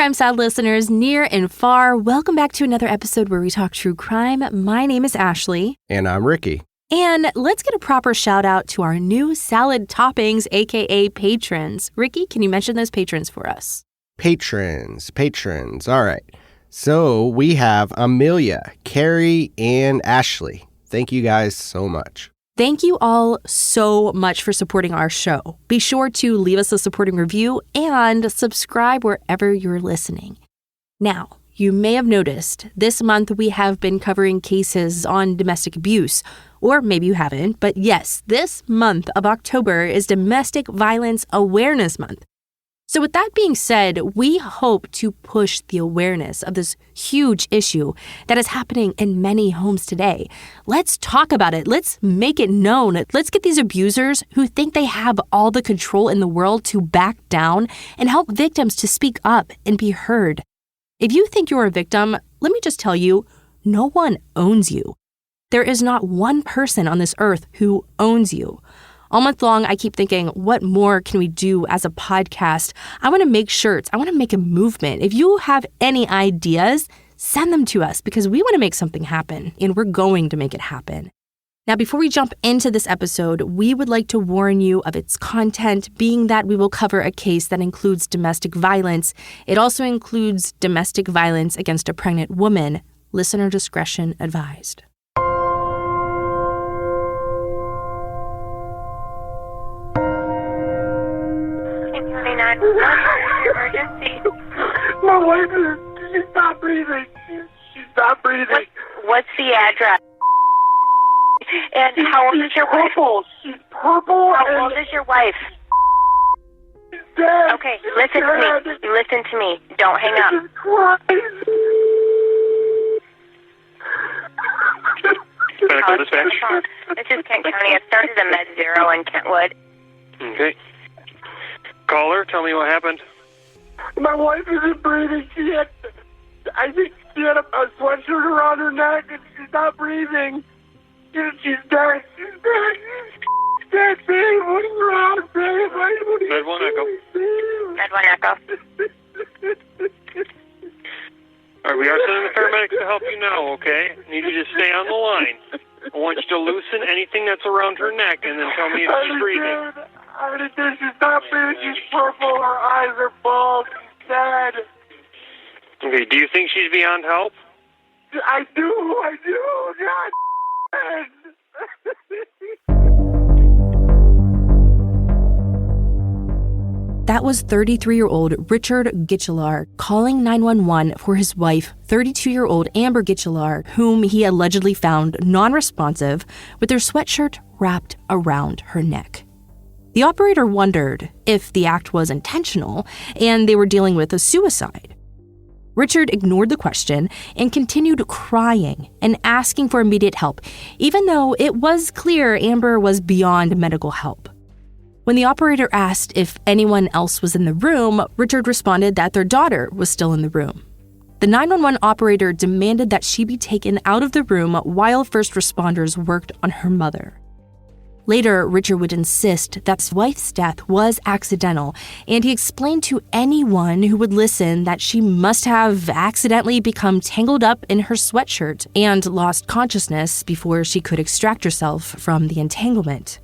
Crime Sad listeners near and far, welcome back to another episode where we talk true crime. My name is Ashley. And I'm Ricky. And let's get a proper shout out to our new salad toppings, aka patrons. Ricky, can you mention those patrons for us? Patrons. All right. So we have Amelia, Carrie, and Ashley. Thank you guys so much. Thank you all so much for supporting our show. Be sure to leave us a supporting review and subscribe wherever you're listening. Now, you may have noticed this month we have been covering cases on domestic abuse, or maybe you haven't, but yes, this month of October is Domestic Violence Awareness Month. So with that being said, we hope to push the awareness of this huge issue that is happening in many homes today. Let's talk about it. Let's make it known. Let's get these abusers who think they have all the control in the world to back down and help victims to speak up and be heard. If you think you're a victim, let me just tell you, no one owns you. There is not one person on this earth who owns you. All month long, I keep thinking, what more can we do as a podcast? I want to make shirts. I want to make a movement. If you have any ideas, send them to us because we want to make something happen, and we're going to make it happen. Now, before we jump into this episode, we would like to warn you of its content, being that we will cover a case that includes domestic violence. It also includes domestic violence against a pregnant woman. Listener discretion advised. Emergency. My wife she's not breathing. She's not breathing. What's the address? And how old is your wife? She's purple. How old is your wife? She's dead. Okay, listen to me. Listen to me. Don't hang up. She's crying. Medical dispatch. This is Kent County. I started a Med Zero in Kentwood. Okay. Caller, tell me what happened. My wife isn't breathing. I think she had a sweatshirt around her neck and she's not breathing. She's dead. She's dead. She's dead, babe. What is wrong, babe? Med 1 Echo. Med 1 Echo. All right, we are sending the paramedics to help you now, okay? Need you to stay on the line. I want you to loosen anything that's around her neck and then tell me if she's breathing. I already did. She's not breathing. She's purple. Her eyes are bald. She's dead. Okay, do you think she's beyond help? I do. God. That was 33-year-old Richard Guichelaar calling 911 for his wife, 32-year-old Amber Guichelaar, whom he allegedly found non-responsive with her sweatshirt wrapped around her neck. The operator wondered if the act was intentional and they were dealing with a suicide. Richard ignored the question and continued crying and asking for immediate help, even though it was clear Amber was beyond medical help. When the operator asked if anyone else was in the room, Richard responded that their daughter was still in the room. The 911 operator demanded that she be taken out of the room while first responders worked on her mother. Later, Richard would insist that his wife's death was accidental, and he explained to anyone who would listen that she must have accidentally become tangled up in her sweatshirt and lost consciousness before she could extract herself from the entanglement.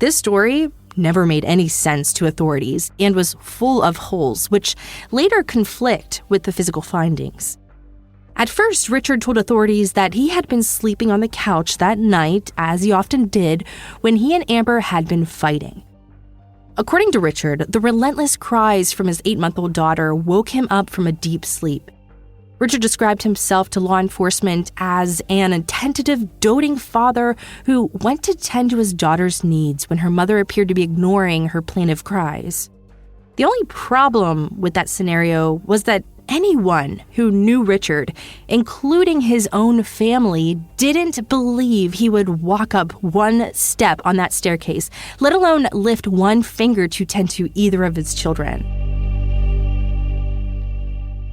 This story never made any sense to authorities and was full of holes, which later conflict with the physical findings. At first, Richard told authorities that he had been sleeping on the couch that night, as he often did, when he and Amber had been fighting. According to Richard, the relentless cries from his 8-month-old daughter woke him up from a deep sleep. Richard described himself to law enforcement as an attentive, doting father who went to tend to his daughter's needs when her mother appeared to be ignoring her plaintive cries. The only problem with that scenario was that anyone who knew Richard, including his own family, didn't believe he would walk up one step on that staircase, let alone lift one finger to tend to either of his children.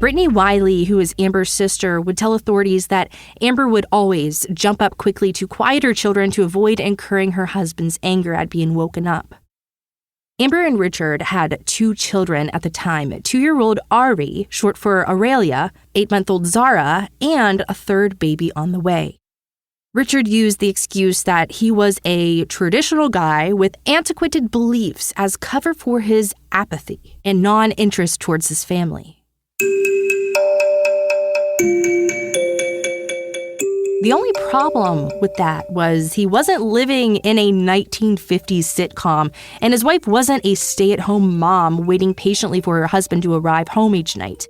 Brittany Wiley, who is Amber's sister, would tell authorities that Amber would always jump up quickly to quiet her children to avoid incurring her husband's anger at being woken up. Amber and Richard had 2 children at the time, 2-year-old Ari, short for Aurelia, 8-month-old Zara, and a 3rd baby on the way. Richard used the excuse that he was a traditional guy with antiquated beliefs as cover for his apathy and non-interest towards his family. The only problem with that was he wasn't living in a 1950s sitcom, and his wife wasn't a stay-at-home mom waiting patiently for her husband to arrive home each night.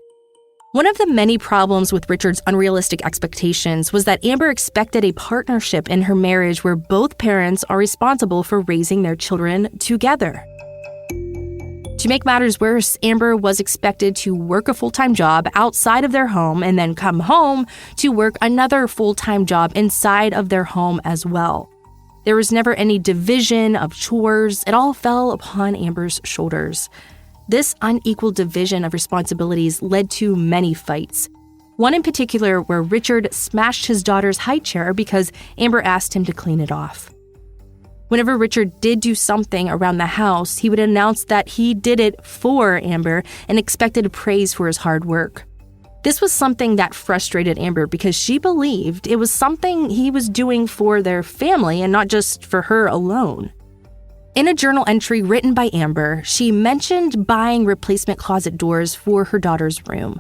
One of the many problems with Richard's unrealistic expectations was that Amber expected a partnership in her marriage where both parents are responsible for raising their children together. To make matters worse, Amber was expected to work a full-time job outside of their home and then come home to work another full-time job inside of their home as well. There was never any division of chores. It all fell upon Amber's shoulders. This unequal division of responsibilities led to many fights. One in particular where Richard smashed his daughter's high chair because Amber asked him to clean it off. Whenever Richard did do something around the house, he would announce that he did it for Amber and expected praise for his hard work. This was something that frustrated Amber because she believed it was something he was doing for their family and not just for her alone. In a journal entry written by Amber, she mentioned buying replacement closet doors for her daughter's room.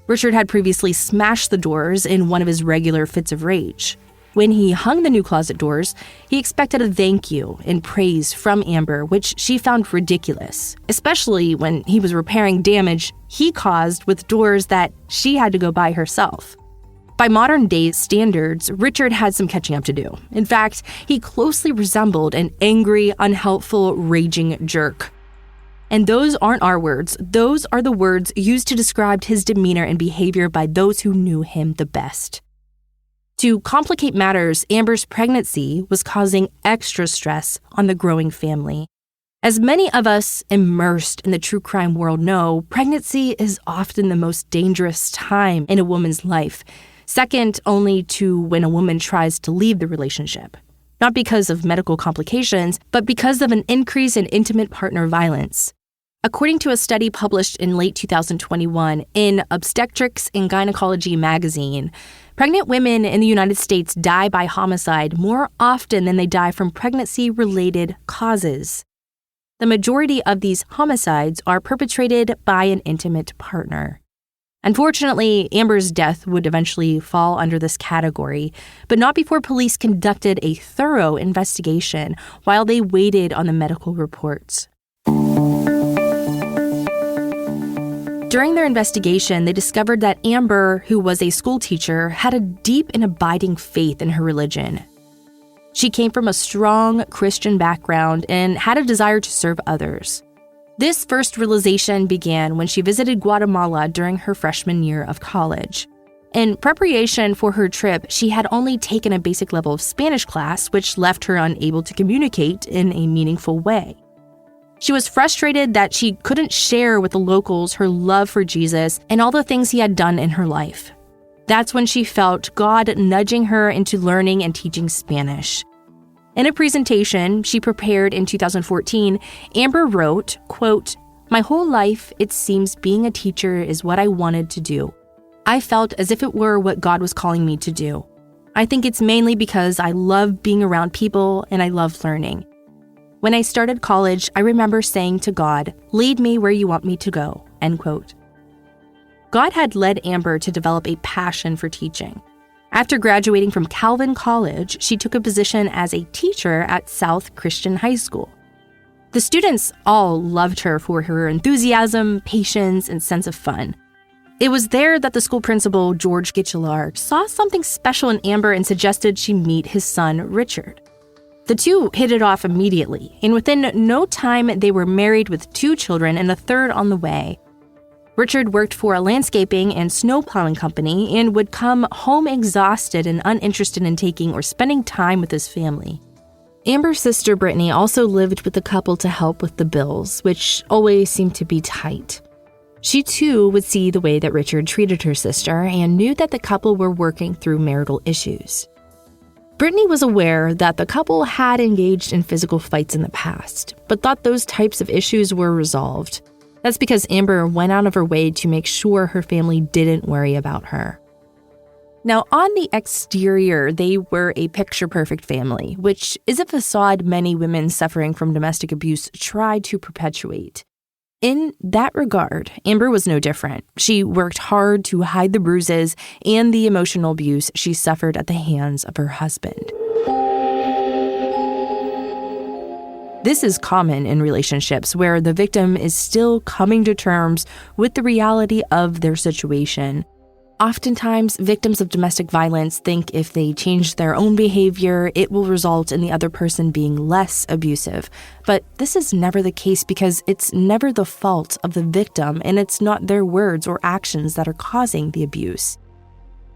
Richard had previously smashed the doors in one of his regular fits of rage. When he hung the new closet doors, he expected a thank you and praise from Amber, which she found ridiculous, especially when he was repairing damage he caused with doors that she had to go buy herself. By modern-day standards, Richard had some catching up to do. In fact, he closely resembled an angry, unhelpful, raging jerk. And those aren't our words. Those are the words used to describe his demeanor and behavior by those who knew him the best. To complicate matters, Amber's pregnancy was causing extra stress on the growing family. As many of us immersed in the true crime world know, pregnancy is often the most dangerous time in a woman's life, second only to when a woman tries to leave the relationship. Not because of medical complications, but because of an increase in intimate partner violence. According to a study published in late 2021 in Obstetrics and Gynecology magazine, pregnant women in the United States die by homicide more often than they die from pregnancy-related causes. The majority of these homicides are perpetrated by an intimate partner. Unfortunately, Amber's death would eventually fall under this category, but not before police conducted a thorough investigation while they waited on the medical reports. During their investigation, they discovered that Amber, who was a school teacher, had a deep and abiding faith in her religion. She came from a strong Christian background and had a desire to serve others. This first realization began when she visited Guatemala during her freshman year of college. In preparation for her trip, she had only taken a basic level of Spanish class, which left her unable to communicate in a meaningful way. She was frustrated that she couldn't share with the locals her love for Jesus and all the things he had done in her life. That's when she felt God nudging her into learning and teaching Spanish. In a presentation she prepared in 2014, Amber wrote, quote, "My whole life, it seems being a teacher is what I wanted to do. I felt as if it were what God was calling me to do. I think it's mainly because I love being around people and I love learning. When I started college, I remember saying to God, 'Lead me where you want me to go,'" end quote. God had led Amber to develop a passion for teaching. After graduating from Calvin College, she took a position as a teacher at South Christian High School. The students all loved her for her enthusiasm, patience, and sense of fun. It was there that the school principal, George Guichelaar, saw something special in Amber and suggested she meet his son, Richard. The two hit it off immediately, and within no time they were married with 2 children and a 3rd on the way. Richard worked for a landscaping and snowplowing company and would come home exhausted and uninterested in taking or spending time with his family. Amber's sister Brittany also lived with the couple to help with the bills, which always seemed to be tight. She too would see the way that Richard treated her sister and knew that the couple were working through marital issues. Brittany was aware that the couple had engaged in physical fights in the past, but thought those types of issues were resolved. That's because Amber went out of her way to make sure her family didn't worry about her. Now, on the exterior, they were a picture-perfect family, which is a facade many women suffering from domestic abuse try to perpetuate. In that regard, Amber was no different. She worked hard to hide the bruises and the emotional abuse she suffered at the hands of her husband. This is common in relationships where the victim is still coming to terms with the reality of their situation. Oftentimes, victims of domestic violence think if they change their own behavior, it will result in the other person being less abusive. But this is never the case because it's never the fault of the victim, and it's not their words or actions that are causing the abuse.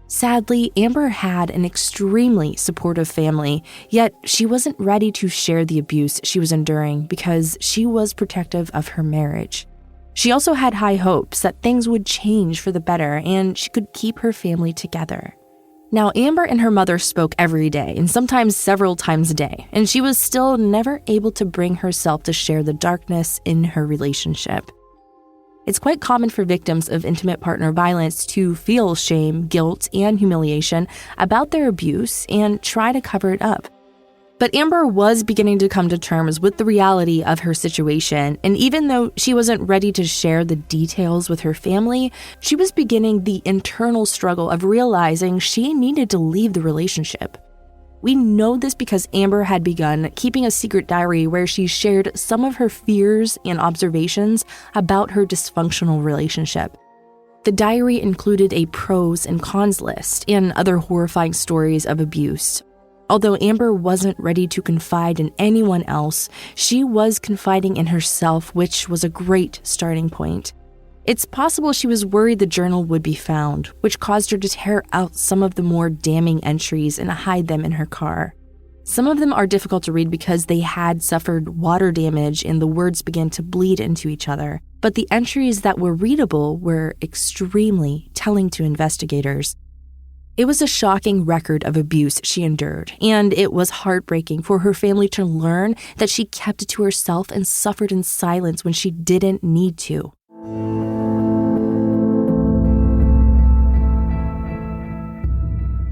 Sadly, Amber had an extremely supportive family, yet she wasn't ready to share the abuse she was enduring because she was protective of her marriage. She also had high hopes that things would change for the better and she could keep her family together. Now, Amber and her mother spoke every day and sometimes several times a day, and she was still never able to bring herself to share the darkness in her relationship. It's quite common for victims of intimate partner violence to feel shame, guilt, and humiliation about their abuse and try to cover it up. But Amber was beginning to come to terms with the reality of her situation, and even though she wasn't ready to share the details with her family, she was beginning the internal struggle of realizing she needed to leave the relationship. We know this because Amber had begun keeping a secret diary where she shared some of her fears and observations about her dysfunctional relationship. The diary included a pros and cons list and other horrifying stories of abuse. Although Amber wasn't ready to confide in anyone else, she was confiding in herself, which was a great starting point. It's possible she was worried the journal would be found, which caused her to tear out some of the more damning entries and hide them in her car. Some of them are difficult to read because they had suffered water damage and the words began to bleed into each other, but the entries that were readable were extremely telling to investigators. It was a shocking record of abuse she endured, and it was heartbreaking for her family to learn that she kept it to herself and suffered in silence when she didn't need to.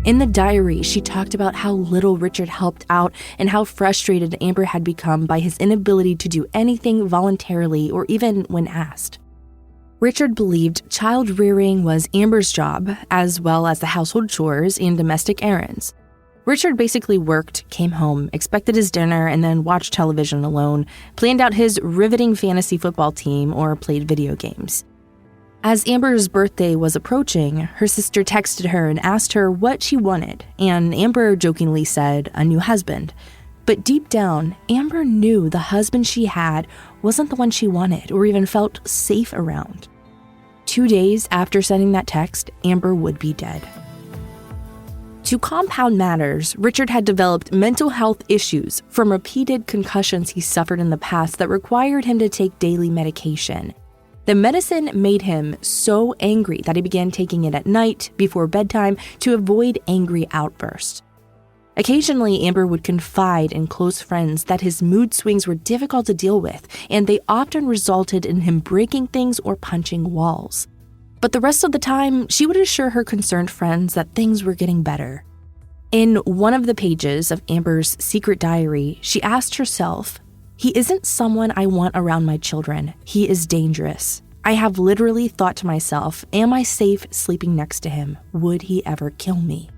In the diary, she talked about how little Richard helped out and how frustrated Amber had become by his inability to do anything voluntarily or even when asked. Richard believed child rearing was Amber's job, as well as the household chores and domestic errands. Richard basically worked, came home, expected his dinner, and then watched television alone, planned out his riveting fantasy football team, or played video games. As Amber's birthday was approaching, her sister texted her and asked her what she wanted, and Amber jokingly said, a new husband. But deep down, Amber knew the husband she had wasn't the one she wanted or even felt safe around. 2 days after sending that text, Amber would be dead. To compound matters, Richard had developed mental health issues from repeated concussions he suffered in the past that required him to take daily medication. The medicine made him so angry that he began taking it at night before bedtime to avoid angry outbursts. Occasionally, Amber would confide in close friends that his mood swings were difficult to deal with, and they often resulted in him breaking things or punching walls. But the rest of the time, she would assure her concerned friends that things were getting better. In one of the pages of Amber's secret diary, she asked herself, "He isn't someone I want around my children. He is dangerous. I have literally thought to myself, am I safe sleeping next to him? Would he ever kill me?"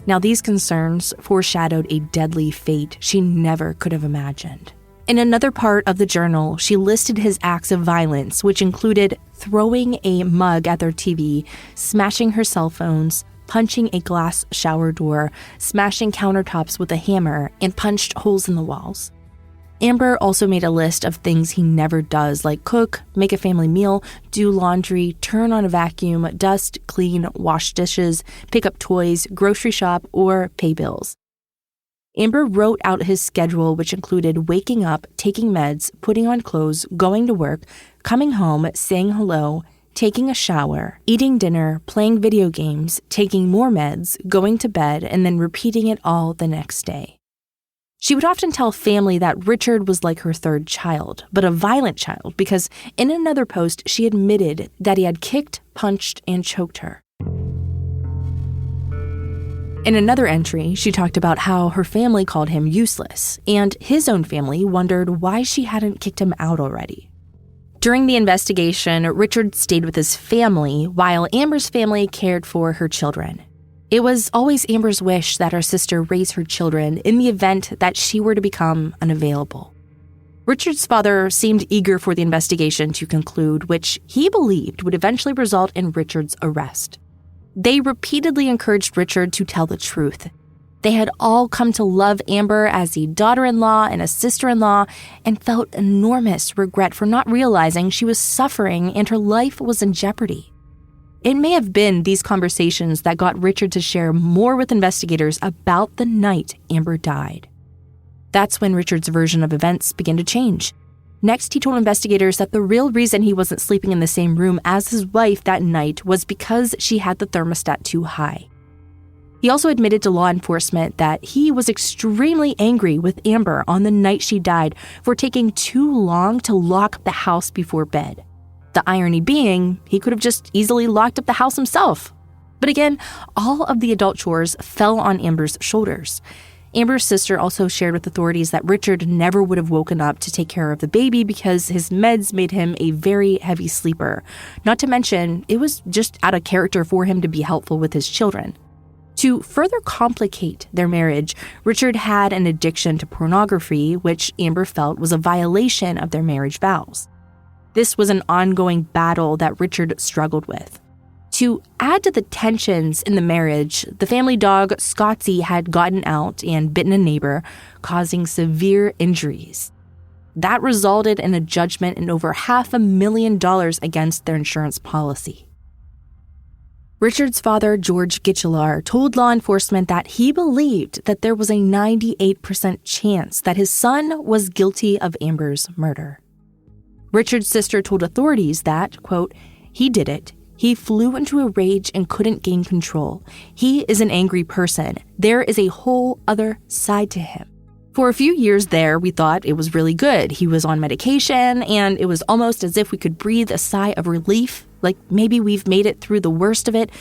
Now, these concerns foreshadowed a deadly fate she never could have imagined. In another part of the journal, she listed his acts of violence, which included throwing a mug at their TV, smashing her cell phones, punching a glass shower door, smashing countertops with a hammer, and punched holes in the walls. Amber also made a list of things he never does, like cook, make a family meal, do laundry, turn on a vacuum, dust, clean, wash dishes, pick up toys, grocery shop, or pay bills. Amber wrote out his schedule, which included waking up, taking meds, putting on clothes, going to work, coming home, saying hello, taking a shower, eating dinner, playing video games, taking more meds, going to bed, and then repeating it all the next day. She would often tell family that Richard was like her third child, but a violent child, because in another post, she admitted that he had kicked, punched, and choked her. In another entry, she talked about how her family called him useless, and his own family wondered why she hadn't kicked him out already. During the investigation, Richard stayed with his family while Amber's family cared for her children. It was always Amber's wish that her sister raise her children in the event that she were to become unavailable. Richard's father seemed eager for the investigation to conclude, which he believed would eventually result in Richard's arrest. They repeatedly encouraged Richard to tell the truth. They had all come to love Amber as a daughter-in-law and a sister-in-law and felt enormous regret for not realizing she was suffering and her life was in jeopardy. It may have been these conversations that got Richard to share more with investigators about the night Amber died. That's when Richard's version of events began to change. Next, he told investigators that the real reason he wasn't sleeping in the same room as his wife that night was because she had the thermostat too high. He also admitted to law enforcement that he was extremely angry with Amber on the night she died for taking too long to lock up the house before bed. The irony being, he could have just easily locked up the house himself. But again, all of the adult chores fell on Amber's shoulders. Amber's sister also shared with authorities that Richard never would have woken up to take care of the baby because his meds made him a very heavy sleeper. Not to mention, it was just out of character for him to be helpful with his children. To further complicate their marriage, Richard had an addiction to pornography, which Amber felt was a violation of their marriage vows. This was an ongoing battle that Richard struggled with. To add to the tensions in the marriage, the family dog Scotty had gotten out and bitten a neighbor, causing severe injuries. That resulted in a judgment in over $500,000 against their insurance policy. Richard's father, George Guichelaar, told law enforcement that he believed that there was a 98% chance that his son was guilty of Amber's murder. Richard's sister told authorities that, quote, "He did it. He flew into a rage and couldn't gain control. He is an angry person. There is a whole other side to him." For a few years there, we thought it was really good. He was on medication, and it was almost as if we could breathe a sigh of relief, like maybe we've made it through the worst of it,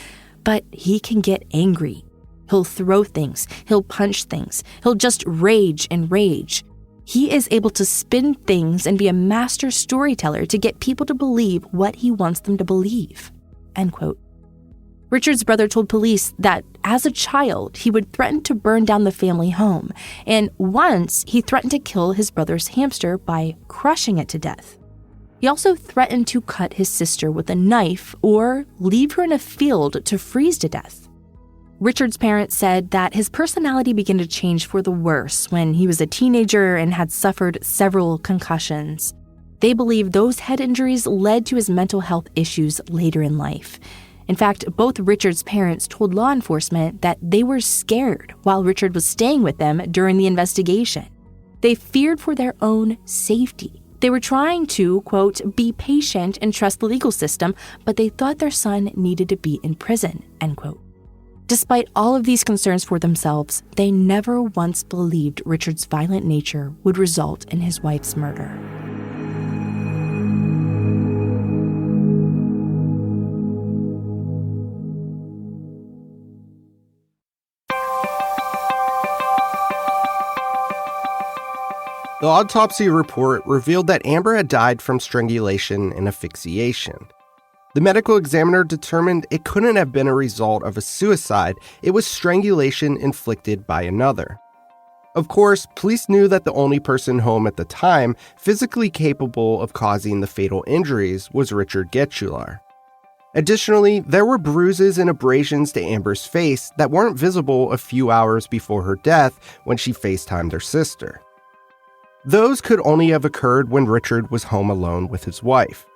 but he can get angry. He'll throw things. He'll punch things. He'll just rage and rage. He is able to spin things and be a master storyteller to get people to believe what he wants them to believe. End quote. Richard's brother told police that as a child, he would threaten to burn down the family home, and once he threatened to kill his brother's hamster by crushing it to death. He also threatened to cut his sister with a knife or leave her in a field to freeze to death. Richard's parents said that his personality began to change for the worse when he was a teenager and had suffered several concussions. They believe those head injuries led to his mental health issues later in life. In fact, both Richard's parents told law enforcement that they were scared while Richard was staying with them during the investigation. They feared for their own safety. They were trying to, quote, be patient and trust the legal system, but they thought their son needed to be in prison, end quote. Despite all of these concerns for themselves, they never once believed Richard's violent nature would result in his wife's murder. The autopsy report revealed that Amber had died from strangulation and asphyxiation. The medical examiner determined it couldn't have been a result of a suicide, it was strangulation inflicted by another. Of course, police knew that the only person home at the time physically capable of causing the fatal injuries was Richard Guichelaar. Additionally, there were bruises and abrasions to Amber's face that weren't visible a few hours before her death when she FaceTimed her sister. Those could only have occurred when Richard was home alone with his wife.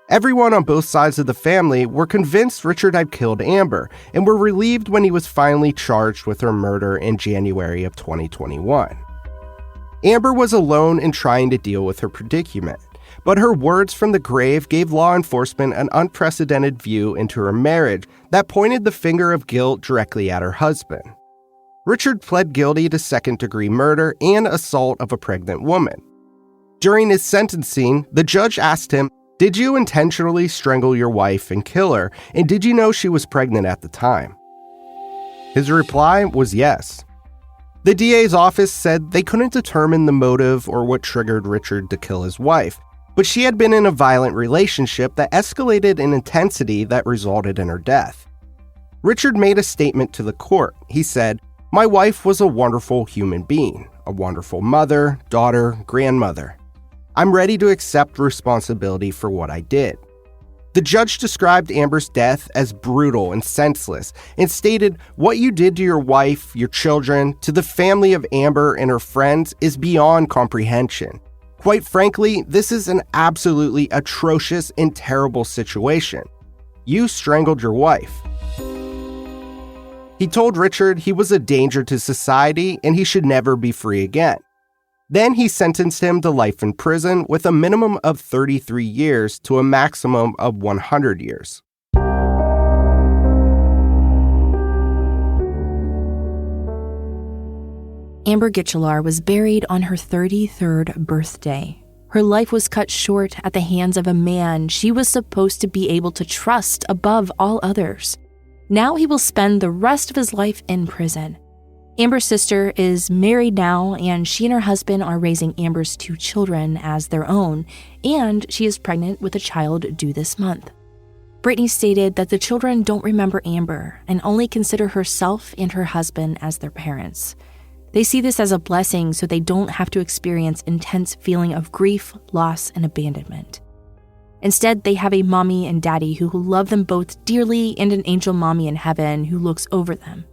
Everyone on both sides of the family were convinced Richard had killed Amber and were relieved when he was finally charged with her murder in January of 2021. Amber was alone and trying to deal with her predicament. but her words from the grave gave law enforcement an unprecedented view into her marriage that pointed the finger of guilt directly at her husband. Richard pled guilty to second-degree murder and assault of a pregnant woman. During his sentencing, the judge asked him, "Did you intentionally strangle your wife and kill her, and did you know she was pregnant at the time?" His reply was yes. The DA's office said they couldn't determine the motive or what triggered Richard to kill his wife, but she had been in a violent relationship that escalated in intensity that resulted in her death. Richard made a statement to the court. He said, "My wife was a wonderful human being, a wonderful mother, daughter, grandmother. I'm ready to accept responsibility for what I did." The judge described Amber's death as brutal and senseless and stated, "What you did to your wife, your children, to the family of Amber and her friends is beyond comprehension. Quite frankly, this is an absolutely atrocious and terrible situation. You strangled your wife." He told Richard he was a danger to society and he should never be free again. Then he sentenced him to life in prison with a minimum of 33 years to a maximum of 100 years. Amber Guichelaar was buried on her 33rd birthday. Her life was cut short at the hands of a man she was supposed to be able to trust above all others. Now he will spend the rest of his life in prison. Amber's sister is married now, and she and her husband are raising Amber's 2 children as their own, and she is pregnant with a child due this month. Brittany stated that the children don't remember Amber and only consider herself and her husband as their parents. They see this as a blessing so they don't have to experience intense feeling of grief, loss, and abandonment. Instead, they have a mommy and daddy who love them both dearly and an angel mommy in heaven who looks over them.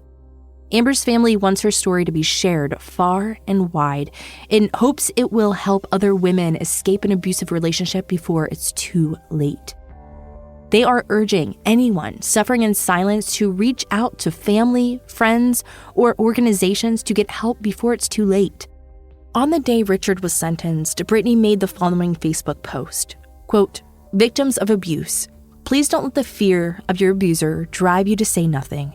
Amber's family wants her story to be shared far and wide in hopes it will help other women escape an abusive relationship before it's too late. They are urging anyone suffering in silence to reach out to family, friends, or organizations to get help before it's too late. On the day Richard was sentenced, Brittany made the following Facebook post, quote, "Victims of abuse, please don't let the fear of your abuser drive you to say nothing.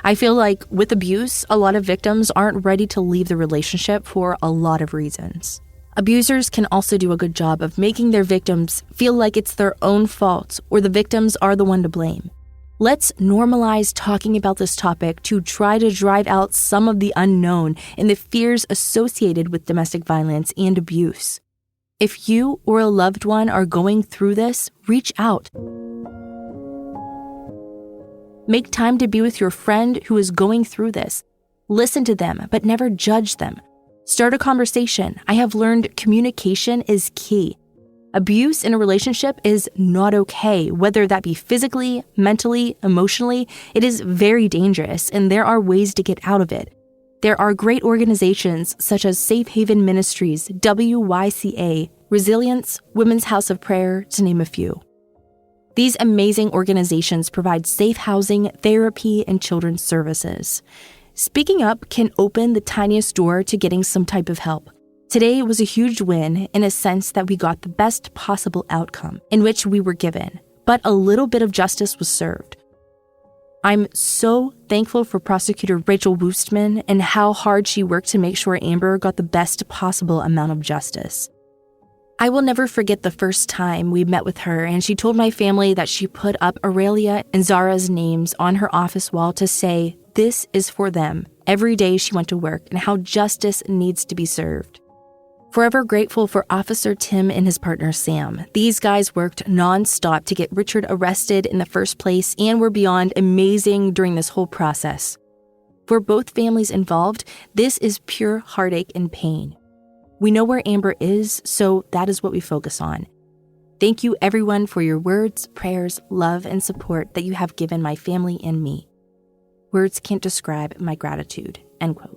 I feel like with abuse, a lot of victims aren't ready to leave the relationship for a lot of reasons. Abusers can also do a good job of making their victims feel like it's their own fault or the victims are the one to blame. Let's normalize talking about this topic to try to drive out some of the unknown and the fears associated with domestic violence and abuse. If you or a loved one are going through this, reach out. Make time to be with your friend who is going through this. Listen to them, but never judge them. Start a conversation. I have learned communication is key. Abuse in a relationship is not okay, whether that be physically, mentally, emotionally. It is very dangerous, and there are ways to get out of it. There are great organizations such as Safe Haven Ministries, WYCA, Resilience, Women's House of Prayer, to name a few. These amazing organizations provide safe housing, therapy, and children's services. Speaking up can open the tiniest door to getting some type of help. Today was a huge win in a sense that we got the best possible outcome in which we were given, but a little bit of justice was served. I'm so thankful for Prosecutor Rachel Woostman and how hard she worked to make sure Amber got the best possible amount of justice. I will never forget the first time we met with her and she told my family that she put up Aurelia and Zara's names on her office wall to say, "This is for them," every day she went to work and how justice needs to be served. Forever grateful for Officer Tim and his partner Sam. These guys worked nonstop to get Richard arrested in the first place and were beyond amazing during this whole process. For both families involved, this is pure heartache and pain. We know where Amber is, so that is what we focus on. Thank you everyone for your words, prayers, love, and support that you have given my family and me. Words can't describe my gratitude, end quote.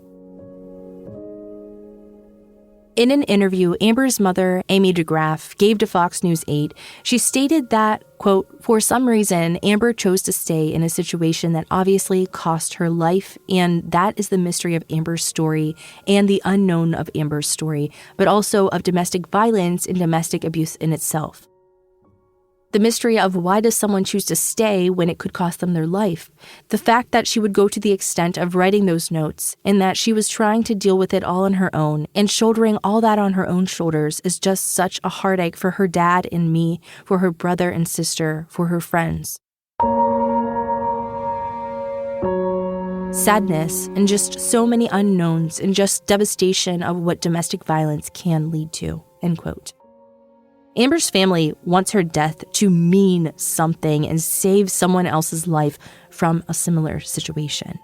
In an interview, Amber's mother, Amy DeGraff, gave to Fox News 8, she stated that, quote, "For some reason, Amber chose to stay in a situation that obviously cost her life, and that is the mystery of Amber's story and the unknown of Amber's story, but also of domestic violence and domestic abuse in itself. The mystery of why does someone choose to stay when it could cost them their life? The fact that she would go to the extent of writing those notes and that she was trying to deal with it all on her own and shouldering all that on her own shoulders is just such a heartache for her dad and me, for her brother and sister, for her friends. Sadness and just so many unknowns and just devastation of what domestic violence can lead to," end quote. Amber's family wants her death to mean something and save someone else's life from a similar situation.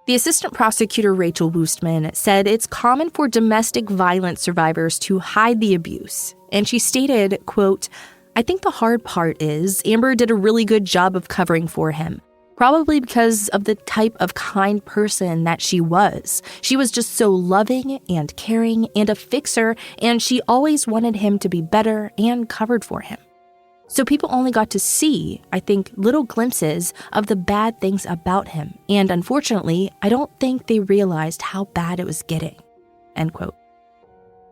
The assistant prosecutor, Rachel Woostman, said it's common for domestic violence survivors to hide the abuse. And she stated, quote, "I think the hard part is Amber did a really good job of covering for him. Probably because of the type of kind person that she was. She was just so loving and caring and a fixer, and she always wanted him to be better and covered for him. So people only got to see, I think, little glimpses of the bad things about him, and unfortunately, I don't think they realized how bad it was getting," end quote.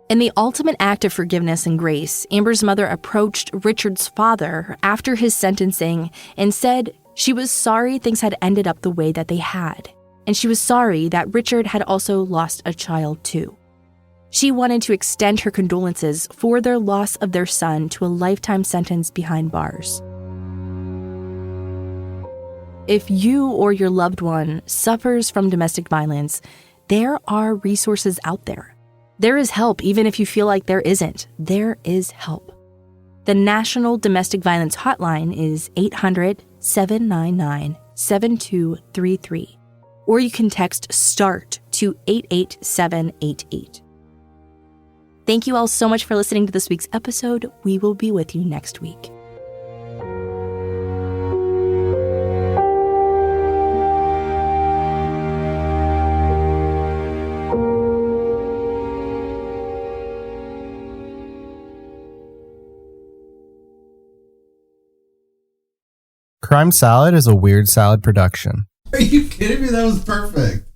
In the ultimate act of forgiveness and grace, Amber's mother approached Richard's father after his sentencing and said she was sorry things had ended up the way that they had, and she was sorry that Richard had also lost a child too. She wanted to extend her condolences for their loss of their son to a lifetime sentence behind bars. If you or your loved one suffers from domestic violence, there are resources out there. There is help, even if you feel like there isn't. There is help. The National Domestic Violence Hotline is 800-799-7233, or you can text START to 88788. Thank you all so much for listening to this week's episode. We will be with you next week. Crime Salad is a Weird Salad production. Are you kidding me? That was perfect.